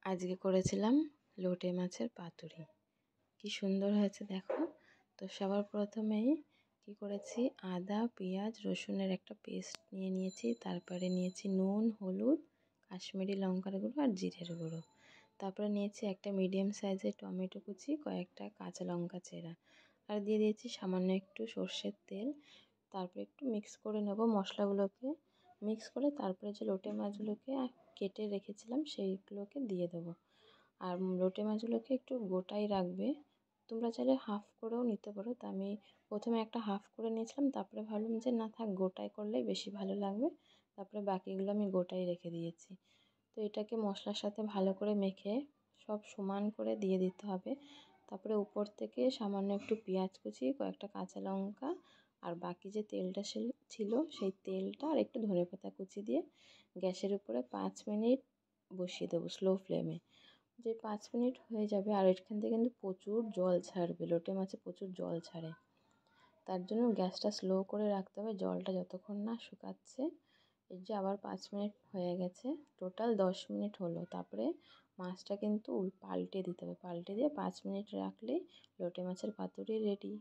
আজকে করেছিলাম লোটে মাছের পাতুরি। কি সুন্দর হয়েছে দেখো। তো সবার প্রথমেই কি করেছি, আদা পেঁয়াজ রসুনের একটা পেস্ট নিয়ে নিয়েছি। তারপরে নিয়েছি নুন, হলুদ, কাশ্মীরি লঙ্কার গুঁড়ো আর জিরের গুঁড়ো। তারপরে নিয়েছি একটা মিডিয়াম সাইজের টমেটো কুচি, কয়েকটা কাঁচা লঙ্কা চেরা, আর দিয়ে দিয়েছি সামান্য একটু সর্ষের তেল। তারপরে একটু মিক্স করে নেব মশলাগুলোকে। মিক্স করে তারপরে যে লোটে মাছগুলোকে কেটে রেখেছিলাম সেইগুলোকে দিয়ে দেবো। আর লোটে মাছগুলোকে একটু গোটাই রাখবে। তোমরা চাইলে হাফ করেও নিতে পারো। তা আমি প্রথমে একটা হাফ করে নিয়েছিলাম, তারপরে ভাবলাম যে না থাক, গোটাই করলেই বেশি ভালো লাগবে। তারপরে বাকিগুলো আমি গোটাই রেখে দিয়েছি। তো এটাকে মশলার সাথে ভালো করে মেখে সব সমান করে দিয়ে দিতে হবে। তারপরে উপর থেকে সামান্য একটু পেঁয়াজ কুচি, কয়েকটা কাঁচা লঙ্কা আর বাকি যে তেলটা ছিল সেই তেলটা আর একটু ধনেপাতা কুচি দিয়ে গ্যাসের উপরে 5 মিনিট বসিয়ে দেবো স্লো ফ্লেমে। যে 5 মিনিট হয়ে যাবে আর এখান থেকে কিন্তু প্রচুর জল ছাড়বে, লোটে মাছে প্রচুর জল ছাড়ে। তার জন্য গ্যাসটা স্লো করে রাখতে হবে জলটা যতক্ষণ না শুকাচ্ছে। এই যে আবার 5 মিনিট হয়ে গেছে, টোটাল 10 মিনিট হলো। তারপরে মাছটা কিন্তু পাল্টে দিতে হবে, পাল্টে দিয়ে 5 মিনিট রাখলেই লোটে মাছের পাতুরি রেডি।